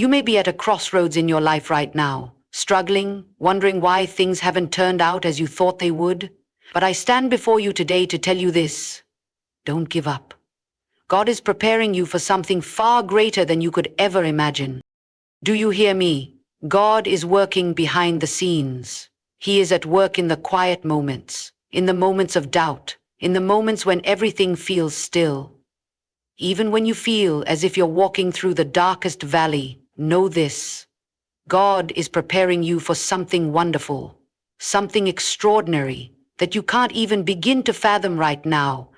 You may be at a crossroads in your life right now, struggling, wondering why things haven't turned out as you thought they would. But I stand before you today to tell you this: don't give up. God is preparing you for something far greater than you could ever imagine. Do you hear me? God is working behind the scenes. He is at work in the quiet moments, in the moments of doubt, in the moments when everything feels still. Even when you feel as if you're walking through the darkest valley, know this: God is preparing you for something wonderful, something extraordinary that you can't even begin to fathom right now.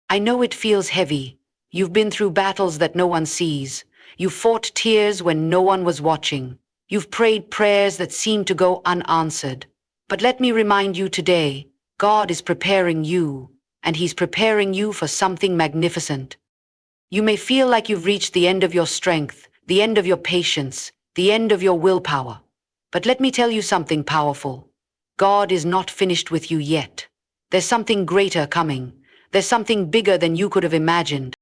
I know it feels heavy. You've been through battles that no one sees. You've fought tears when no one was watching. You've prayed prayers that seem to go unanswered. But let me remind you today, God is preparing you, and He's preparing you for something magnificent. You may feel like you've reached the end of your strength, the end of your patience, the end of your willpower. But let me tell you something powerful. God is not finished with you yet. There's something greater coming. There's something bigger than you could have imagined.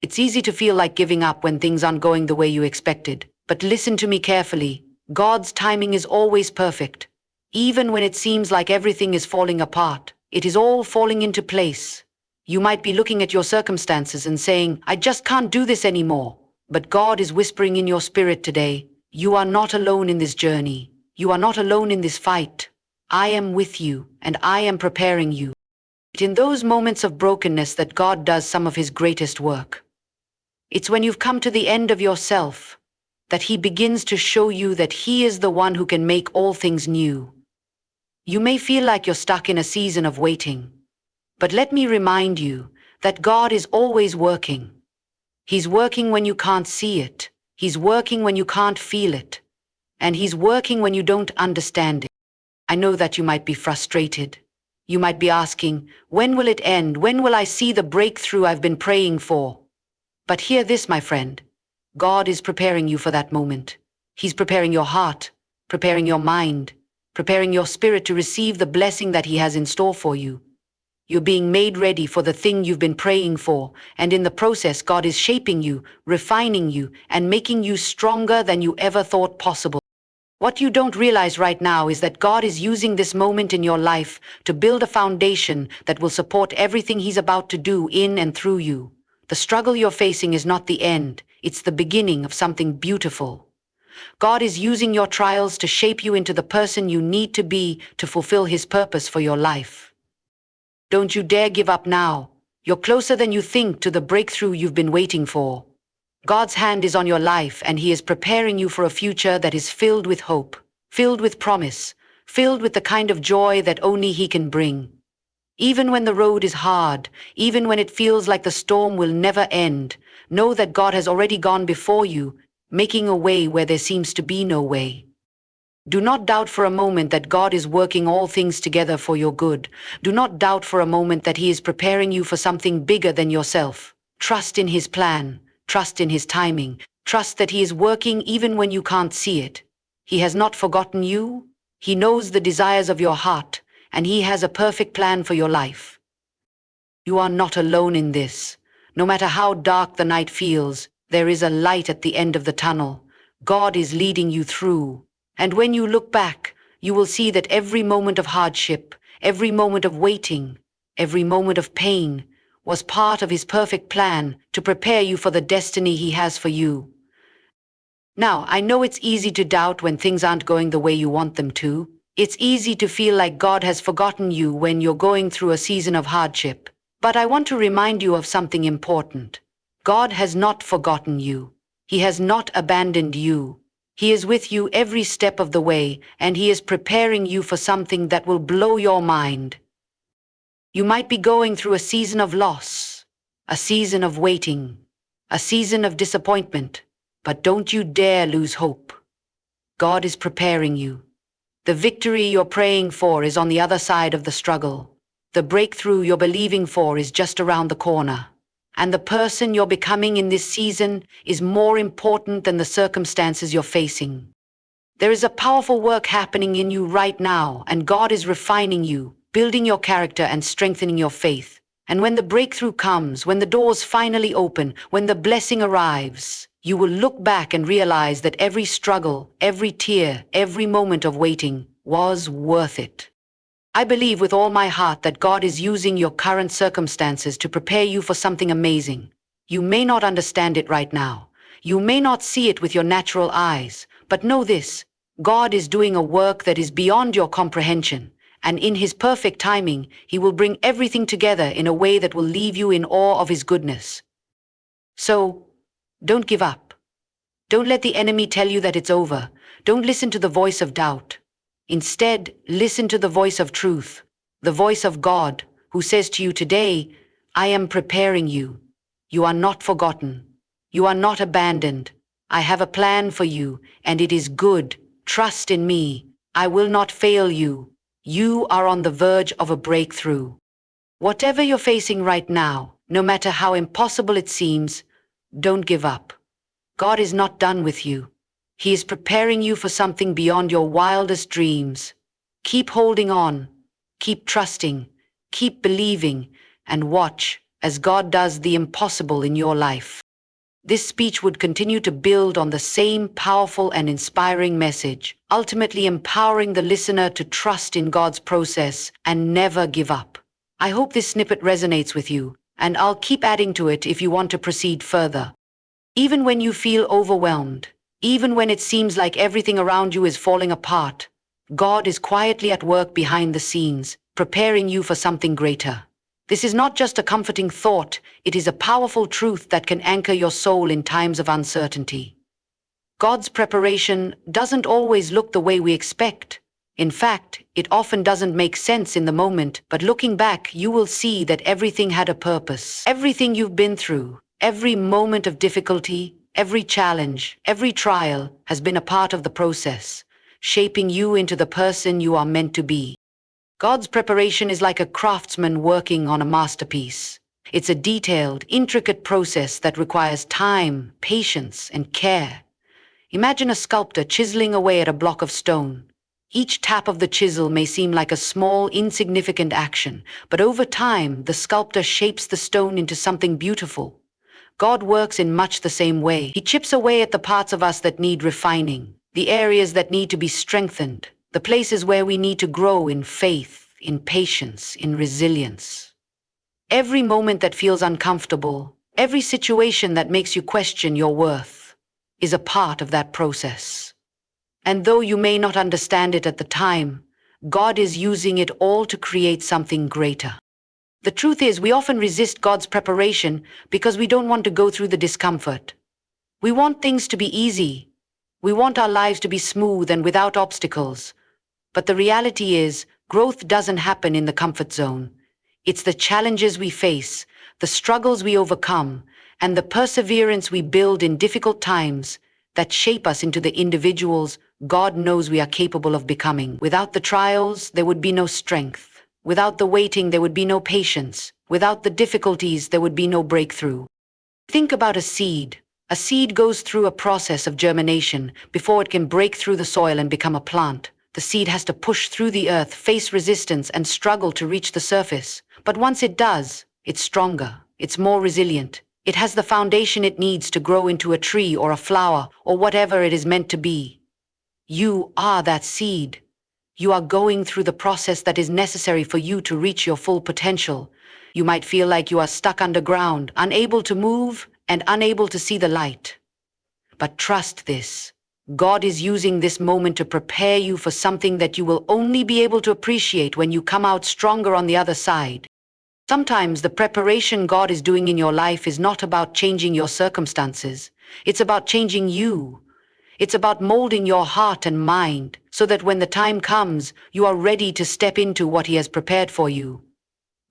It's easy to feel like giving up when things aren't going the way you expected. But listen to me carefully. God's timing is always perfect. Even when it seems like everything is falling apart, it is all falling into place. You might be looking at your circumstances and saying, I just can't do this anymore. But God is whispering in your spirit today, you are not alone in this journey. You are not alone in this fight. I am with you, and I am preparing you. It's in those moments of brokenness that God does some of His greatest work. It's when you've come to the end of yourself that He begins to show you that He is the one who can make all things new. You may feel like you're stuck in a season of waiting, but let me remind you that God is always working. He's working when you can't see it. He's working when you can't feel it. And He's working when you don't understand it. I know that you might be frustrated. You might be asking, when will it end? When will I see the breakthrough I've been praying for? But hear this, my friend. God is preparing you for that moment. He's preparing your heart, preparing your mind, preparing your spirit to receive the blessing that He has in store for you. You're being made ready for the thing you've been praying for, and in the process, God is shaping you, refining you, and making you stronger than you ever thought possible. What you don't realize right now is that God is using this moment in your life to build a foundation that will support everything He's about to do in and through you. The struggle you're facing is not the end, it's the beginning of something beautiful. God is using your trials to shape you into the person you need to be to fulfill His purpose for your life. Don't you dare give up now. You're closer than you think to the breakthrough you've been waiting for. God's hand is on your life, and He is preparing you for a future that is filled with hope, filled with promise, filled with the kind of joy that only He can bring. Even when the road is hard, even when it feels like the storm will never end, know that God has already gone before you, making a way where there seems to be no way. Do not doubt for a moment that God is working all things together for your good. Do not doubt for a moment that He is preparing you for something bigger than yourself. Trust in His plan. Trust in His timing. Trust that He is working even when you can't see it. He has not forgotten you. He knows the desires of your heart, and He has a perfect plan for your life. You are not alone in this. No matter how dark the night feels, there is a light at the end of the tunnel. God is leading you through. And when you look back, you will see that every moment of hardship, every moment of waiting, every moment of pain was part of His perfect plan to prepare you for the destiny He has for you. Now, I know it's easy to doubt when things aren't going the way you want them to. It's easy to feel like God has forgotten you when you're going through a season of hardship. But I want to remind you of something important. God has not forgotten you. He has not abandoned you. He is with you every step of the way, and He is preparing you for something that will blow your mind. You might be going through a season of loss, a season of waiting, a season of disappointment, but don't you dare lose hope. God is preparing you. The victory you're praying for is on the other side of the struggle. The breakthrough you're believing for is just around the corner. And the person you're becoming in this season is more important than the circumstances you're facing. There is a powerful work happening in you right now, and God is refining you, building your character and strengthening your faith. And when the breakthrough comes, when the doors finally open, when the blessing arrives, You will look back and realize that every struggle, every tear, every moment of waiting was worth it. I believe with all my heart that God is using your current circumstances to prepare you for something amazing. You may not understand it right now. You may not see it with your natural eyes, but know this: God is doing a work that is beyond your comprehension, and in His perfect timing, He will bring everything together in a way that will leave you in awe of His goodness. So, don't give up. Don't let the enemy tell you that it's over. Don't listen to the voice of doubt. Instead, listen to the voice of truth, the voice of God, who says to you today, I am preparing you. You are not forgotten. You are not abandoned. I have a plan for you, and it is good. Trust in me. I will not fail you. You are on the verge of a breakthrough. Whatever you're facing right now, no matter how impossible it seems, don't give up. God is not done with you. He is preparing you for something beyond your wildest dreams. Keep holding on, keep trusting, keep believing, and watch as God does the impossible in your life. This speech would continue to build on the same powerful and inspiring message, ultimately empowering the listener to trust in God's process and never give up. I hope this snippet resonates with you, and I'll keep adding to it if you want to proceed further. Even when you feel overwhelmed, even when it seems like everything around you is falling apart, God is quietly at work behind the scenes, preparing you for something greater. This is not just a comforting thought, it is a powerful truth that can anchor your soul in times of uncertainty. God's preparation doesn't always look the way we expect. In fact, it often doesn't make sense in the moment, but looking back, you will see that everything had a purpose. Everything you've been through, every moment of difficulty, every challenge, every trial has been a part of the process, shaping you into the person you are meant to be. God's preparation is like a craftsman working on a masterpiece. It's a detailed, intricate process that requires time, patience, and care. Imagine a sculptor chiseling away at a block of stone. Each tap of the chisel may seem like a small, insignificant action, but over time, the sculptor shapes the stone into something beautiful. God works in much the same way. He chips away at the parts of us that need refining, the areas that need to be strengthened, the places where we need to grow in faith, in patience, in resilience. Every moment that feels uncomfortable, every situation that makes you question your worth, is a part of that process. And though you may not understand it at the time, God is using it all to create something greater. The truth is, we often resist God's preparation because we don't want to go through the discomfort. We want things to be easy. We want our lives to be smooth and without obstacles. But the reality is, growth doesn't happen in the comfort zone. It's the challenges we face, the struggles we overcome, and the perseverance we build in difficult times that shape us into the individuals God knows we are capable of becoming. Without the trials, there would be no strength. Without the waiting, there would be no patience. Without the difficulties, there would be no breakthrough. Think about a seed. A seed goes through a process of germination before it can break through the soil and become a plant. The seed has to push through the earth, face resistance, and struggle to reach the surface. But once it does, it's stronger, it's more resilient. It has the foundation it needs to grow into a tree or a flower or whatever it is meant to be. You are that seed. You are going through the process that is necessary for you to reach your full potential. You might feel like you are stuck underground, unable to move and unable to see the light. But trust this. God is using this moment to prepare you for something that you will only be able to appreciate when you come out stronger on the other side. Sometimes the preparation God is doing in your life is not about changing your circumstances. It's about changing you. It's about molding your heart and mind so that when the time comes, you are ready to step into what He has prepared for you.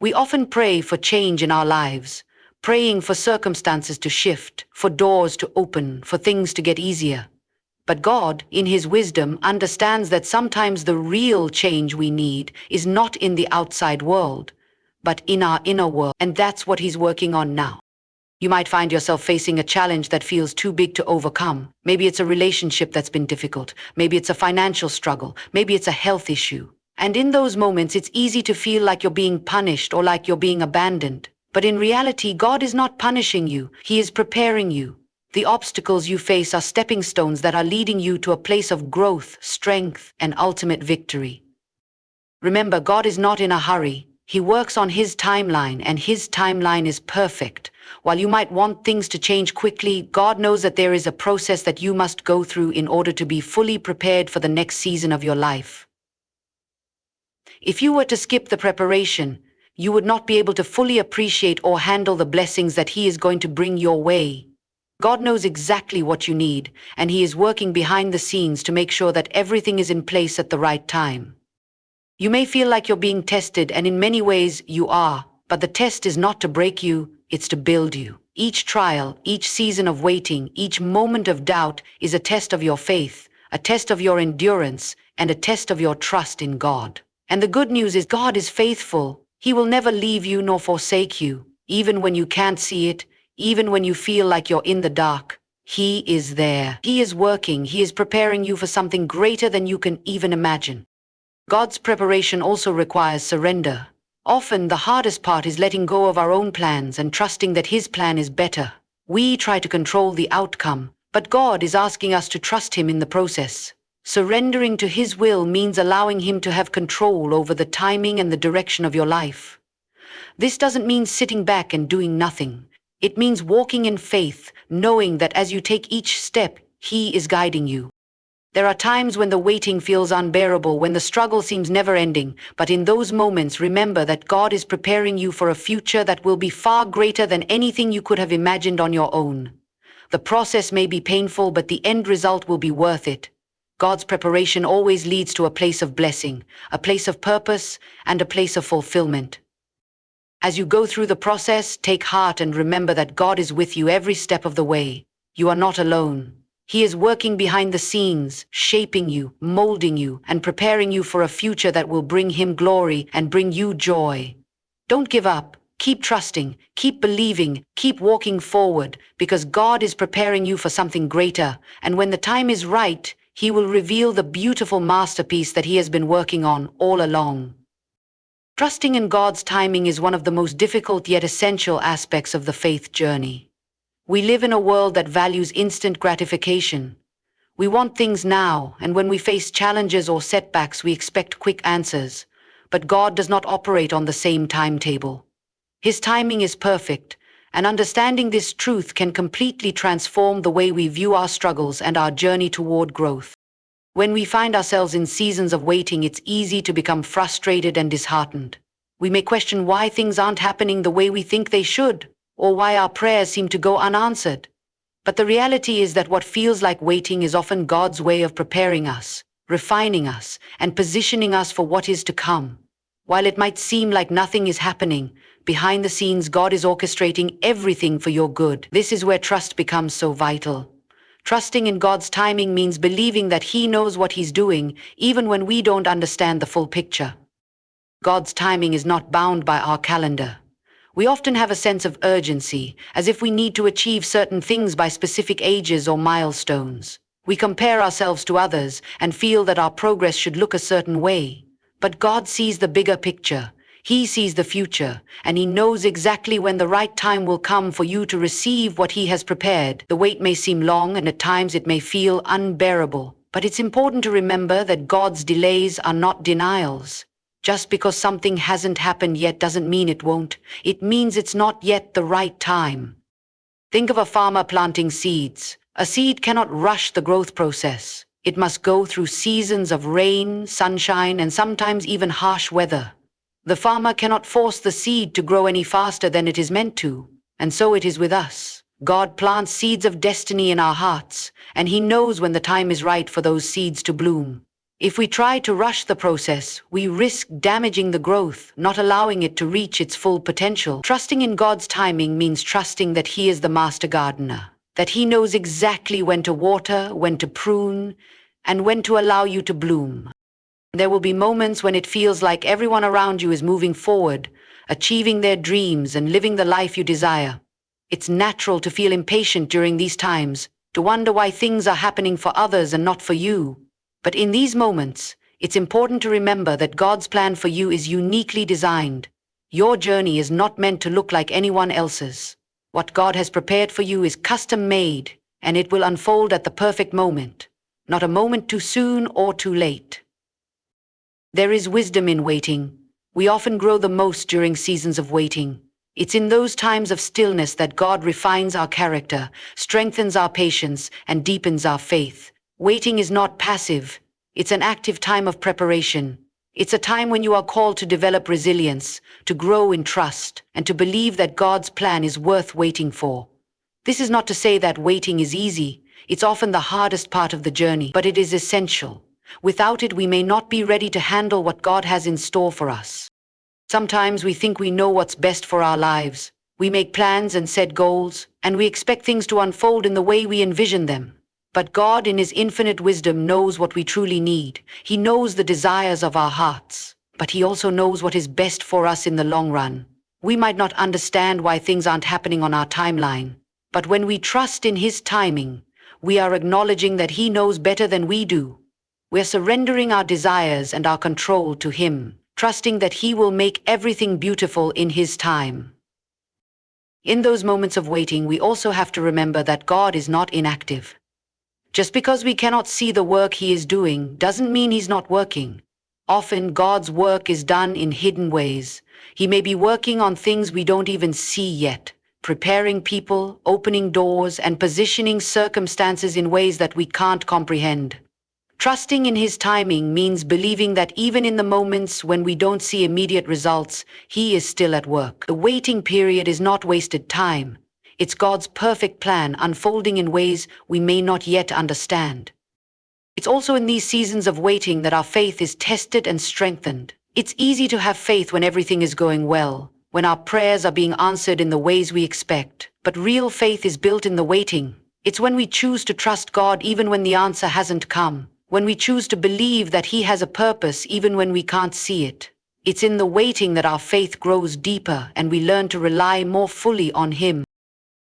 We often pray for change in our lives, praying for circumstances to shift, for doors to open, for things to get easier. But God, in His wisdom, understands that sometimes the real change we need is not in the outside world, but in our inner world, and that's what He's working on now. You might find yourself facing a challenge that feels too big to overcome. Maybe it's a relationship that's been difficult. Maybe it's a financial struggle. Maybe it's a health issue. And in those moments, it's easy to feel like you're being punished or like you're being abandoned. But in reality, God is not punishing you. He is preparing you. The obstacles you face are stepping stones that are leading you to a place of growth, strength, and ultimate victory. Remember, God is not in a hurry. He works on His timeline, and His timeline is perfect. While you might want things to change quickly, God knows that there is a process that you must go through in order to be fully prepared for the next season of your life. If you were to skip the preparation, you would not be able to fully appreciate or handle the blessings that He is going to bring your way. God knows exactly what you need, and He is working behind the scenes to make sure that everything is in place at the right time. You may feel like you're being tested, and in many ways you are, but the test is not to break you, it's to build you. Each trial, each season of waiting, each moment of doubt is a test of your faith, a test of your endurance, and a test of your trust in God. And the good news is God is faithful. He will never leave you nor forsake you, even when you can't see it, even when you feel like you're in the dark. He is there. He is working. He is preparing you for something greater than you can even imagine. God's preparation also requires surrender. Often the hardest part is letting go of our own plans and trusting that His plan is better. We try to control the outcome, but God is asking us to trust Him in the process. Surrendering to His will means allowing Him to have control over the timing and the direction of your life. This doesn't mean sitting back and doing nothing. It means walking in faith, knowing that as you take each step, He is guiding you. There are times when the waiting feels unbearable, when the struggle seems never-ending, but in those moments, remember that God is preparing you for a future that will be far greater than anything you could have imagined on your own. The process may be painful, but the end result will be worth it. God's preparation always leads to a place of blessing, a place of purpose, and a place of fulfillment. As you go through the process, take heart and remember that God is with you every step of the way. You are not alone. He is working behind the scenes, shaping you, molding you, and preparing you for a future that will bring Him glory and bring you joy. Don't give up. Keep trusting, keep believing, keep walking forward, because God is preparing you for something greater, and when the time is right, He will reveal the beautiful masterpiece that He has been working on all along. Trusting in God's timing is one of the most difficult yet essential aspects of the faith journey. We live in a world that values instant gratification. We want things now, and when we face challenges or setbacks, we expect quick answers. But God does not operate on the same timetable. His timing is perfect, and understanding this truth can completely transform the way we view our struggles and our journey toward growth. When we find ourselves in seasons of waiting, it's easy to become frustrated and disheartened. We may question why things aren't happening the way we think they should, or why our prayers seem to go unanswered. But the reality is that what feels like waiting is often God's way of preparing us, refining us, and positioning us for what is to come. While it might seem like nothing is happening, behind the scenes God is orchestrating everything for your good. This is where trust becomes so vital. Trusting in God's timing means believing that He knows what He's doing, even when we don't understand the full picture. God's timing is not bound by our calendar. We often have a sense of urgency, as if we need to achieve certain things by specific ages or milestones. We compare ourselves to others and feel that our progress should look a certain way. But God sees the bigger picture. He sees the future, and He knows exactly when the right time will come for you to receive what He has prepared. The wait may seem long, and at times it may feel unbearable, but it's important to remember that God's delays are not denials. Just because something hasn't happened yet doesn't mean it won't. It means it's not yet the right time. Think of a farmer planting seeds. A seed cannot rush the growth process. It must go through seasons of rain, sunshine, and sometimes even harsh weather. The farmer cannot force the seed to grow any faster than it is meant to. And so it is with us. God plants seeds of destiny in our hearts, and He knows when the time is right for those seeds to bloom. If we try to rush the process, we risk damaging the growth, not allowing it to reach its full potential. Trusting in God's timing means trusting that He is the master gardener, that He knows exactly when to water, when to prune, and when to allow you to bloom. There will be moments when it feels like everyone around you is moving forward, achieving their dreams and living the life you desire. It's natural to feel impatient during these times, to wonder why things are happening for others and not for you. But in these moments, it's important to remember that God's plan for you is uniquely designed. Your journey is not meant to look like anyone else's. What God has prepared for you is custom-made. and it will unfold at the perfect moment, not a moment too soon or too late. There is wisdom in waiting. We often grow the most during seasons of waiting. It's in those times of stillness that God refines our character, strengthens our patience, and deepens our faith. Waiting is not passive. It's an active time of preparation. It's a time when you are called to develop resilience, to grow in trust, and to believe that God's plan is worth waiting for. This is not to say that waiting is easy. It's often the hardest part of the journey, but it is essential. Without it, we may not be ready to handle what God has in store for us. Sometimes we think we know what's best for our lives. We make plans and set goals, and we expect things to unfold in the way we envision them. But God, in His infinite wisdom, knows what we truly need. He knows the desires of our hearts, but He also knows what is best for us in the long run. We might not understand why things aren't happening on our timeline, but when we trust in His timing, we are acknowledging that He knows better than we do. We're surrendering our desires and our control to Him, trusting that He will make everything beautiful in His time. In those moments of waiting, we also have to remember that God is not inactive. Just because we cannot see the work He is doing doesn't mean He's not working. Often God's work is done in hidden ways. He may be working on things we don't even see yet, preparing people, opening doors, and positioning circumstances in ways that we can't comprehend. Trusting in His timing means believing that even in the moments when we don't see immediate results, He is still at work. The waiting period is not wasted time. It's God's perfect plan unfolding in ways we may not yet understand. It's also in these seasons of waiting that our faith is tested and strengthened. It's easy to have faith when everything is going well, when our prayers are being answered in the ways we expect. But real faith is built in the waiting. It's when we choose to trust God even when the answer hasn't come, when we choose to believe that He has a purpose even when we can't see it. It's in the waiting that our faith grows deeper and we learn to rely more fully on Him.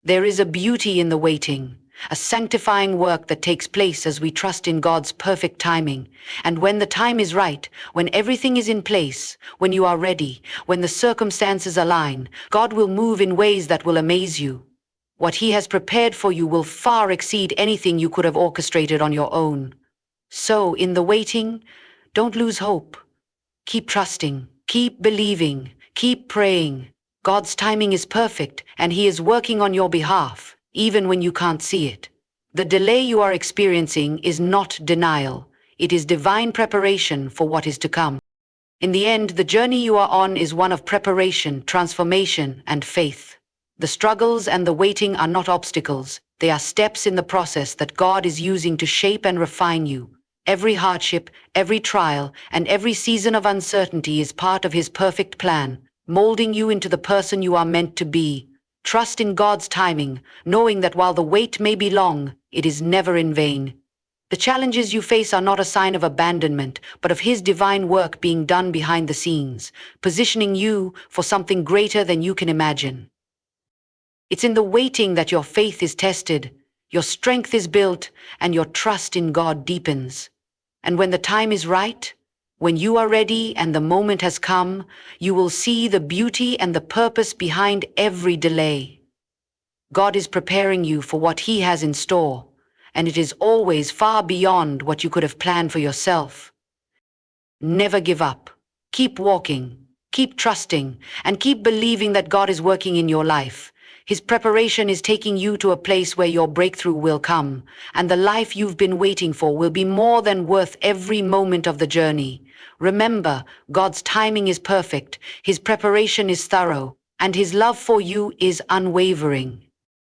There is a beauty in the waiting, a sanctifying work that takes place as we trust in God's perfect timing. And when the time is right, when everything is in place, when you are ready, when the circumstances align, God will move in ways that will amaze you. What He has prepared for you will far exceed anything you could have orchestrated on your own. So, in the waiting, don't lose hope. Keep trusting, keep believing, keep praying. God's timing is perfect, and He is working on your behalf, even when you can't see it. The delay you are experiencing is not denial. It is divine preparation for what is to come. In the end, the journey you are on is one of preparation, transformation, and faith. The struggles and the waiting are not obstacles. They are steps in the process that God is using to shape and refine you. Every hardship, every trial, and every season of uncertainty is part of His perfect plan, molding you into the person you are meant to be. Trust in God's timing, knowing that while the wait may be long, it is never in vain. The challenges you face are not a sign of abandonment, but of His divine work being done behind the scenes, positioning you for something greater than you can imagine. It's in the waiting that your faith is tested, your strength is built, and your trust in God deepens. And when the time is right, when you are ready and the moment has come, you will see the beauty and the purpose behind every delay. God is preparing you for what He has in store, and it is always far beyond what you could have planned for yourself. Never give up. Keep walking, keep trusting, and keep believing that God is working in your life. His preparation is taking you to a place where your breakthrough will come, and the life you've been waiting for will be more than worth every moment of the journey. Remember, God's timing is perfect, His preparation is thorough, and His love for you is unwavering.